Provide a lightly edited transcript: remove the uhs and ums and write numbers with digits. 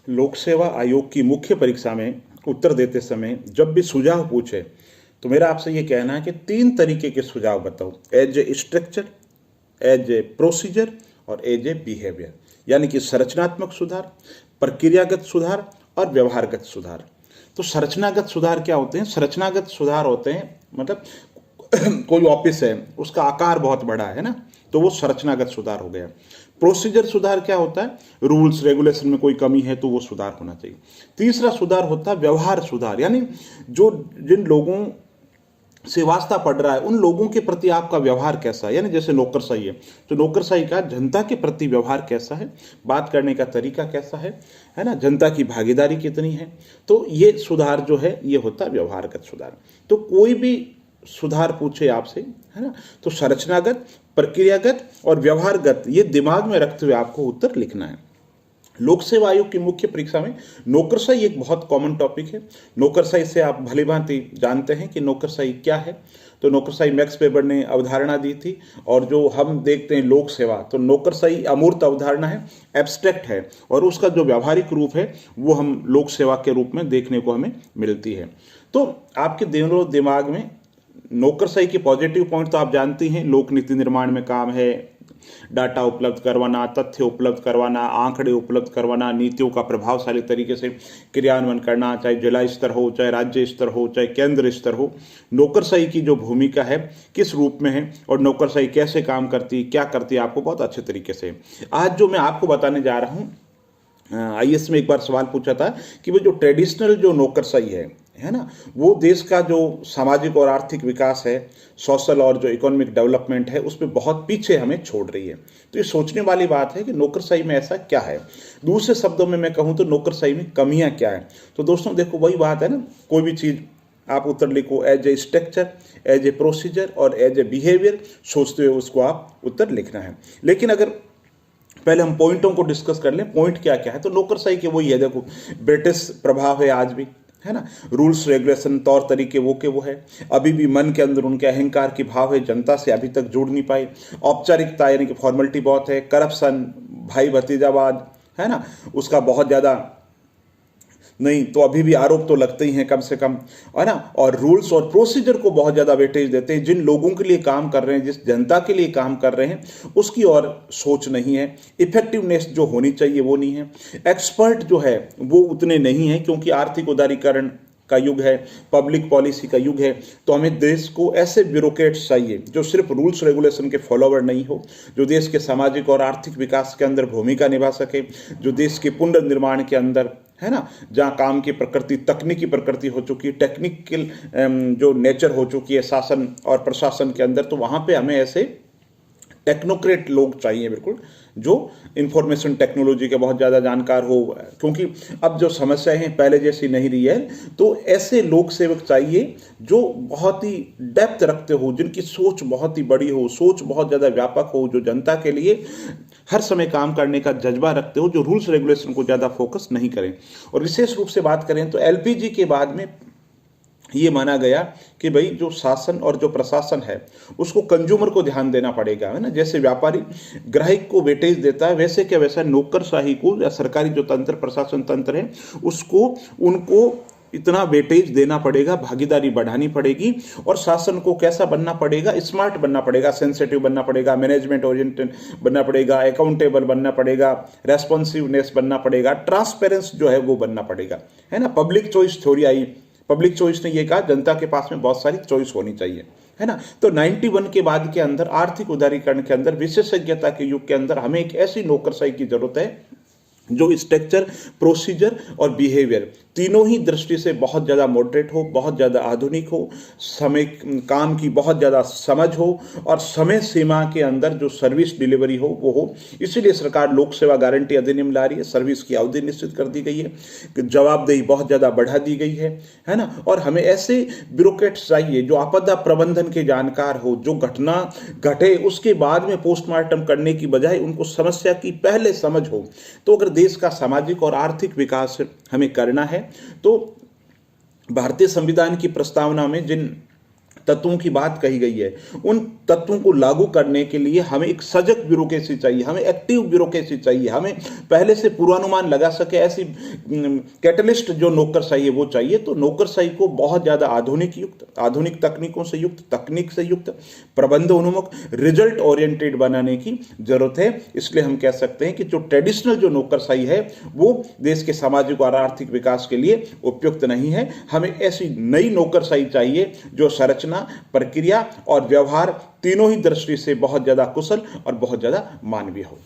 लोक सेवा आयोग की मुख्य परीक्षा में उत्तर देते समय जब भी सुझाव पूछे तो मेरा आपसे ये कहना है कि 3 तरीके के सुझाव बताओ, as a structure, as a procedure और एज ए बिहेवियर। यानी कि संरचनात्मक सुधार, प्रक्रियागत सुधार और व्यवहारगत सुधार। तो संरचनागत सुधार क्या होते हैं? संरचनागत सुधार होते हैं मतलब कोई ऑफिस है, उसका आकार बहुत बड़ा है ना, तो वो संरचनागत सुधार हो गया। प्रोसीजर सुधार क्या होता है? रूल्स रेगुलेशन में कोई कमी है तो वो सुधार होना चाहिए। तीसरा सुधार होता है व्यवहार सुधार, यानी जो जिन लोगों से वास्ता पड़ रहा है उन लोगों के प्रति आपका व्यवहार कैसा है। यानी जैसे नौकरशाही है तो नौकरशाही का जनता के प्रति व्यवहार कैसा है, बात करने का तरीका कैसा है ना, जनता की भागीदारी कितनी है। तो ये सुधार जो है ये होता है व्यवहारगत सुधार। तो कोई भी सुधार पूछे आपसे, है ना, तो संरचनागत, प्रक्रियागत और व्यवहारगत ये दिमाग में रखते हुए आपको उत्तर लिखना है। लोक सेवा आयोग की मुख्य परीक्षा में नौकरशाही एक बहुत कॉमन टॉपिक है। नौकरशाही से आप भली भांति जानते हैं कि नौकरशाही क्या है। तो नौकरशाही मैक्स वेबर ने अवधारणा दी थी, और जो हम देखते हैं लोक सेवा, तो नौकरशाही अमूर्त अवधारणा है, एब्स्ट्रैक्ट है, और उसका जो व्यावहारिक रूप है वो हम लोक सेवा के रूप में देखने को हमें मिलती है। तो आपके दोनों दिमाग में नौकरशाही के पॉजिटिव पॉइंट तो आप जानती हैं, लोक नीति निर्माण में काम है, डाटा उपलब्ध करवाना, तथ्य उपलब्ध करवाना, आंकड़े उपलब्ध करवाना, नीतियों का प्रभावशाली तरीके से क्रियान्वयन करना, चाहे जिला स्तर हो, चाहे राज्य स्तर हो, चाहे केंद्र स्तर हो। नौकरशाही की जो भूमिका है किस रूप में है और नौकरशाही कैसे काम करती, क्या करती है, आपको बहुत अच्छे तरीके से आज जो मैं आपको बताने जा रहा हूँ। आईएएस में एक बार सवाल पूछा था कि वो जो ट्रेडिशनल जो नौकरशाही है ना, वो देश का जो सामाजिक और आर्थिक विकास है, सोशल और जो इकोनॉमिक डेवलपमेंट है, उसमें बहुत पीछे हमें छोड़ रही है। तो ये सोचने वाली बात है कि नौकरशाही में ऐसा क्या है। दूसरे शब्दों में मैं कहूँ तो नौकरशाही में कमियां क्या है। तो दोस्तों देखो, वही बात है ना, कोई भी चीज़ आप उत्तर लिखो, as a structure, as a procedure और एज ए बिहेवियर, सोचते हुए उसको आप उत्तर लिखना है। लेकिन अगर पहले हम पॉइंटों को डिस्कस कर लें, पॉइंट क्या क्या है, तो नौकरशाही के वही है, देखो ब्रिटिश प्रभाव है आज भी, है ना, रूल्स रेगुलेशन तौर तरीके वो के वो है, अभी भी मन के अंदर उनके अहंकार की भाव है, जनता से अभी तक जुड़ नहीं पाए, औपचारिकता यानी कि फॉर्मेलिटी बहुत है, करप्शन, भाई भतीजावाद, है ना, उसका बहुत ज़्यादा नहीं तो अभी भी आरोप तो लगते ही हैं कम से कम, है ना, और रूल्स और प्रोसीजर को बहुत ज़्यादा वेटेज देते हैं। जिन लोगों के लिए काम कर रहे हैं, जिस जनता के लिए काम कर रहे हैं, उसकी और सोच नहीं है, इफेक्टिवनेस जो होनी चाहिए वो नहीं है, एक्सपर्ट जो है वो उतने नहीं हैं, क्योंकि आर्थिक उदारीकरण का युग है, पब्लिक पॉलिसी का युग है। तो हमें देश को ऐसे ब्यूरोक्रेट्स चाहिए जो सिर्फ रूल्स रेगुलेशन के फॉलोवर नहीं हो, जो देश के सामाजिक और आर्थिक विकास के अंदर भूमिका निभा सके, जो देश के पुनर्निर्माण के अंदर, है ना, जहाँ काम की प्रकृति तकनीकी प्रकृति हो चुकी है, टेक्निकल जो नेचर हो चुकी है शासन और प्रशासन के अंदर, तो वहाँ पे हमें ऐसे टेक्नोक्रेट लोग चाहिए बिल्कुल, जो इंफॉर्मेशन टेक्नोलॉजी के बहुत ज़्यादा जानकार हो, क्योंकि अब जो समस्याएं हैं पहले जैसी नहीं रही है। तो ऐसे लोक सेवक चाहिए जो बहुत ही डेप्थ रखते हो, जिनकी सोच बहुत ही बड़ी हो, सोच बहुत ज़्यादा व्यापक हो, जो जनता के लिए हर समय काम करने का जज्बा रखते हो, जो रूल्स रेगुलेशन को ज़्यादा फोकस नहीं करें। और विशेष रूप से बात करें तो एलपीजी के बाद में ये माना गया कि भाई जो शासन और जो प्रशासन है उसको कंज्यूमर को ध्यान देना पड़ेगा, है ना, जैसे व्यापारी ग्राहक को वेटेज देता है, वैसे क्या वैसा नौकरशाही को या सरकारी जो तंत्र प्रशासन तंत्र है उसको उनको इतना वेटेज देना पड़ेगा, भागीदारी बढ़ानी पड़ेगी, और शासन को कैसा बनना पड़ेगा, स्मार्ट बनना पड़ेगा, सेंसिटिव बनना पड़ेगा, मैनेजमेंट ओरिएंटेड बनना पड़ेगा, अकाउंटेबल बनना पड़ेगा, रेस्पॉन्सिवनेस बनना पड़ेगा, ट्रांसपेरेंस जो है वो बनना पड़ेगा, है ना। पब्लिक चॉइस थ्योरी आई, पब्लिक चॉइस ने ये कहा जनता के पास में बहुत सारी चॉइस होनी चाहिए, है ना। तो 91 के बाद के अंदर आर्थिक उदारीकरण के अंदर विशेषज्ञता के युग के अंदर हमें एक ऐसी नौकरशाही की जरूरत है जो स्ट्रक्चर, प्रोसीजर और बिहेवियर तीनों ही दृष्टि से बहुत ज़्यादा मॉडरेट हो, बहुत ज़्यादा आधुनिक हो, समय काम की बहुत ज़्यादा समझ हो, और समय सीमा के अंदर जो सर्विस डिलीवरी हो वो हो। इसीलिए सरकार लोक सेवा गारंटी अधिनियम ला रही है, सर्विस की अवधि निश्चित कर दी गई है, जवाबदेही बहुत ज़्यादा बढ़ा दी गई है ना। और हमें ऐसे ब्यूरोक्रेट्स चाहिए जो आपदा प्रबंधन के जानकार हो, जो घटना घटे उसके बाद में पोस्टमार्टम करने की बजाय उनको समस्या की पहले समझ हो। तो अगर देश का सामाजिक और आर्थिक विकास हमें करना है तो भारतीय संविधान की प्रस्तावना में जिन तत्वों की बात कही गई है, उन तत्वों को लागू करने के लिए हमें एक सजग ब्यूरोक्रेसी चाहिए, हमें एक्टिव ब्यूरोक्रेसी चाहिए, हमें पहले से पूर्वानुमान लगा सके ऐसी कैटलिस्ट जो नौकरशाही है वो चाहिए। तो नौकरशाही को बहुत ज़्यादा आधुनिक तकनीकों से युक्त, तकनीक से युक्त, प्रबंध उन्मुख, रिजल्ट ओरिएंटेड बनाने की जरूरत है। इसलिए हम कह सकते हैं कि जो ट्रेडिशनल जो नौकरशाही है वो देश के सामाजिक और आर्थिक विकास के लिए उपयुक्त नहीं है। हमें ऐसी नई नौकरशाही चाहिए जो संरचना, प्रक्रिया और व्यवहार तीनों ही दृष्टि से बहुत ज्यादा कुशल और बहुत ज्यादा मानवीय हो।